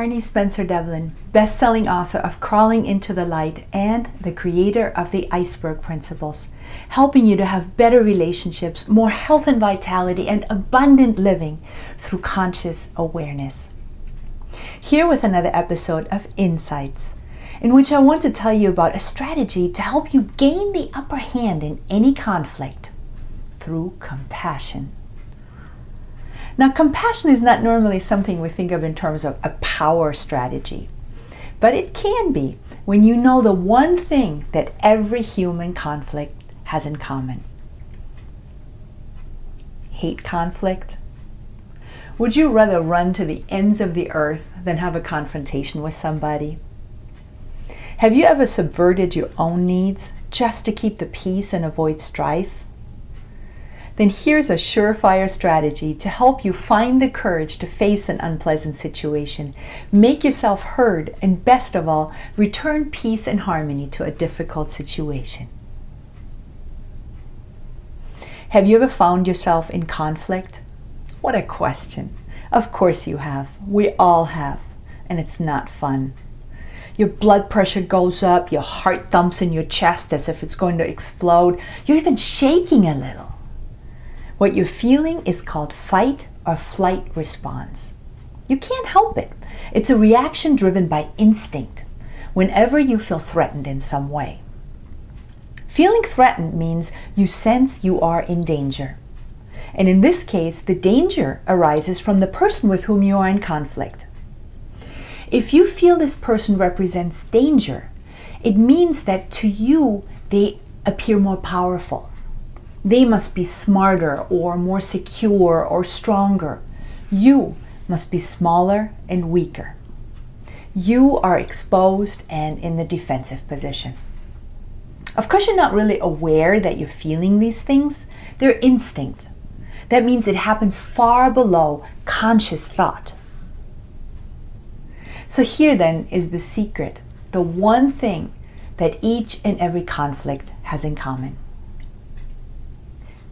Marni Spencer, best-selling author of Crawling into the Light and the creator of the iceberg principles, helping you to have better relationships, more health and vitality, and abundant living through conscious awareness. Here with another episode of Insights, in which I want to tell you about a strategy to help you gain the upper hand in any conflict through compassion. Now, compassion is not normally something we think of in terms of a power strategy, but it can be when you know the one thing that every human conflict has in common. Hate conflict? Would you rather run to the ends of the earth than have a confrontation with somebody? Have you ever subverted your own needs just to keep the peace and avoid strife? Then here's a surefire strategy to help you find the courage to face an unpleasant situation, make yourself heard, and best of all, return peace and harmony to a difficult situation. Have you ever found yourself in conflict? What a question. Of course you have. We all have. And it's not fun. Your blood pressure goes up, your heart thumps in your chest as if it's going to explode. You're even shaking a little. What you're feeling is called fight or flight response. You can't help it. It's a reaction driven by instinct whenever you feel threatened in some way. Feeling threatened means you sense you are in danger. And in this case, the danger arises from the person with whom you are in conflict. If you feel this person represents danger, it means that to you, they appear more powerful. They must be smarter or more secure or stronger. You must be smaller and weaker. You are exposed and in the defensive position. Of course, you're not really aware that you're feeling these things. They're instinct. That means it happens far below conscious thought. So here then is the secret, the one thing that each and every conflict has in common.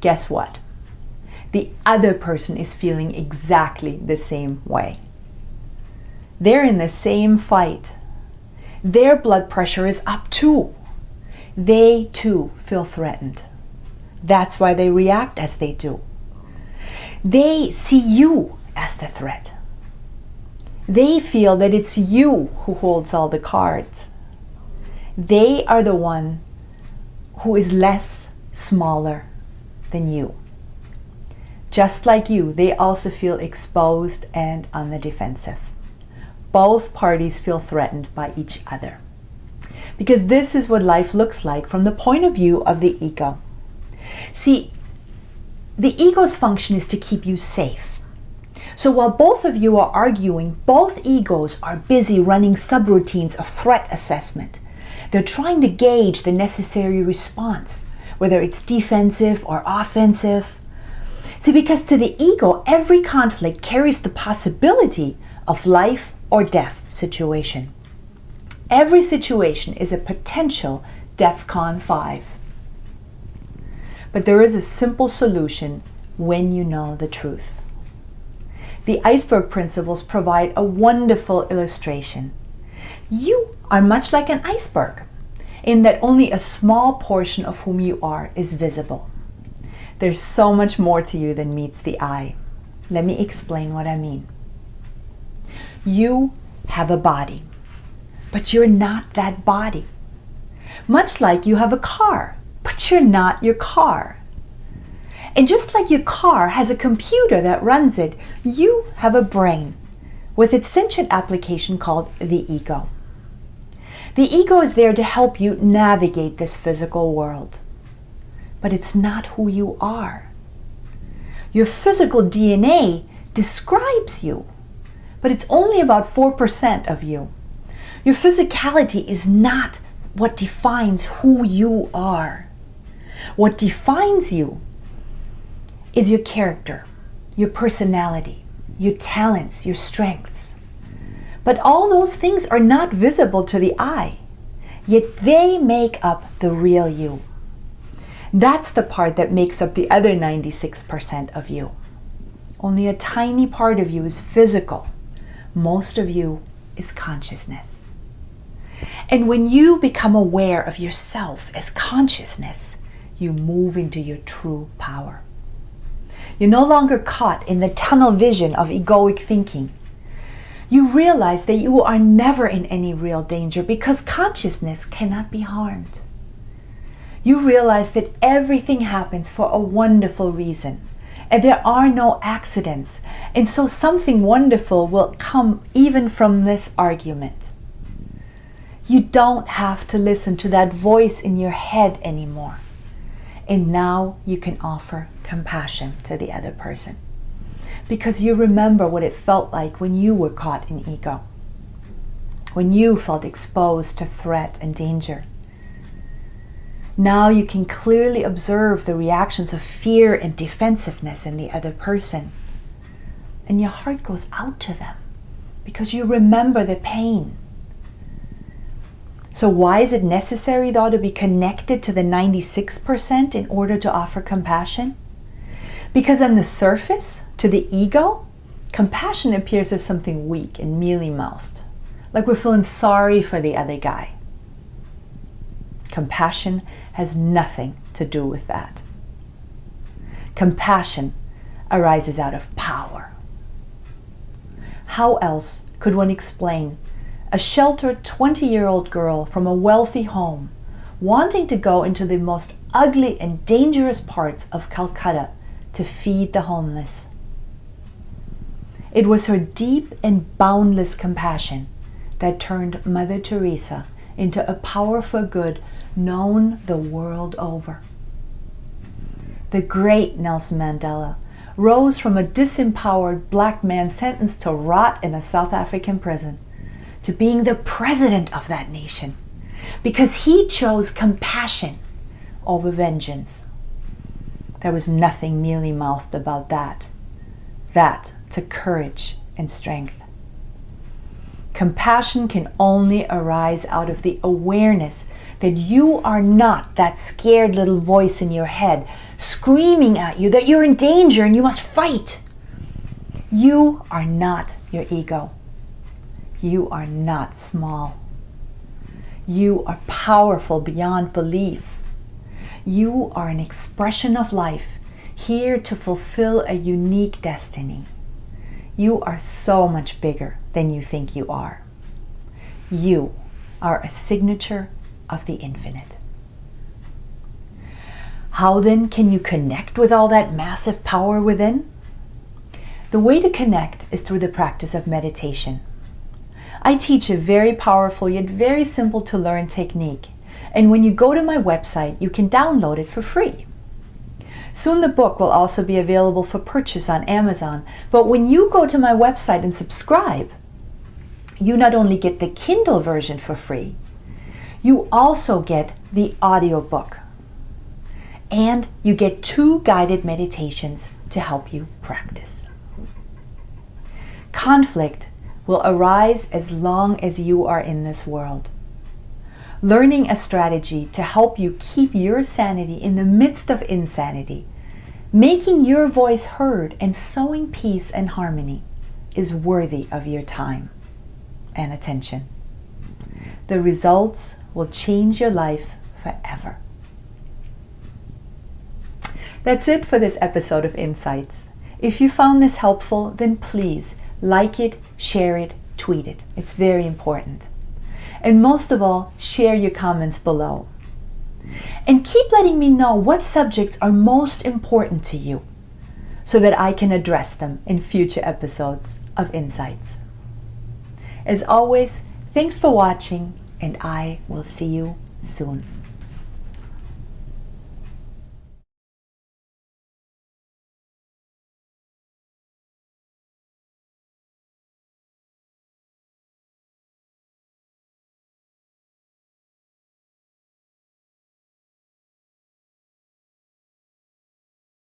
Guess what? The other person is feeling exactly the same way. They're in the same fight. Their blood pressure is up too. They too feel threatened. That's why they react as they do. They see you as the threat. They feel that it's you who holds all the cards. They are the one who is less, smaller than you. Just like you, they also feel exposed and on the defensive. Both parties feel threatened by each other. Because this is what life looks like from the point of view of the ego. See, the ego's function is to keep you safe. So while both of you are arguing, both egos are busy running subroutines of threat assessment. They're trying to gauge the necessary response, whether it's defensive or offensive. See, because to the ego, every conflict carries the possibility of life or death situation. Every situation is a potential DEFCON 5. But there is a simple solution when you know the truth. The iceberg principles provide a wonderful illustration. You are much like an iceberg, in that only a small portion of whom you are is visible. There's so much more to you than meets the eye. Let me explain what I mean. You have a body, but you're not that body. Much like you have a car, but you're not your car. And just like your car has a computer that runs it, you have a brain with its sentient application called the ego. The ego is there to help you navigate this physical world. But it's not who you are. Your physical DNA describes you, but it's only about 4% of you. Your physicality is not what defines who you are. What defines you is your character, your personality, your talents, your strengths. But all those things are not visible to the eye, yet they make up the real you. That's the part that makes up the other 96% of you. Only a tiny part of you is physical. Most of you is consciousness. And when you become aware of yourself as consciousness, you move into your true power. You're no longer caught in the tunnel vision of egoic thinking. You realize that you are never in any real danger because consciousness cannot be harmed. You realize that everything happens for a wonderful reason, and there are no accidents, and so something wonderful will come even from this argument. You don't have to listen to that voice in your head anymore. And now you can offer compassion to the other person because you remember what it felt like when you were caught in ego, when you felt exposed to threat and danger. Now you can clearly observe the reactions of fear and defensiveness in the other person. And your heart goes out to them because you remember the pain. So why is it necessary, though, to be connected to the 96% in order to offer compassion? Because on the surface, to the ego, compassion appears as something weak and mealy-mouthed, like we're feeling sorry for the other guy. Compassion has nothing to do with that. Compassion arises out of power. How else could one explain a sheltered 20-year-old girl from a wealthy home wanting to go into the most ugly and dangerous parts of Calcutta to feed the homeless? It was her deep and boundless compassion that turned Mother Teresa into a power for good known the world over. The great Nelson Mandela rose from a disempowered black man sentenced to rot in a South African prison to being the president of that nation because he chose compassion over vengeance. There was nothing mealy-mouthed about that. That took courage and strength. Compassion can only arise out of the awareness that you are not that scared little voice in your head screaming at you that you're in danger and you must fight. You are not your ego. You are not small. You are powerful beyond belief. You are an expression of life, here to fulfill a unique destiny. You are so much bigger than you think you are. You are a signature of the infinite. How then can you connect with all that massive power within? The way to connect is through the practice of meditation. I teach a very powerful yet very simple to learn technique, and when you go to my website, you can download it for free. Soon the book will also be available for purchase on Amazon, but when you go to my website and subscribe, you not only get the Kindle version for free, you also get the audiobook, and you get 2 guided meditations to help you practice. Conflict will arise as long as you are in this world. Learning a strategy to help you keep your sanity in the midst of insanity, making your voice heard and sowing peace and harmony is worthy of your time and attention. The results will change your life forever. That's it for this episode of Insights. If you found this helpful, then please like it, share it, tweet it. It's very important. And most of all, share your comments below. And keep letting me know what subjects are most important to you so that I can address them in future episodes of Insights. As always, thanks for watching, and I will see you soon.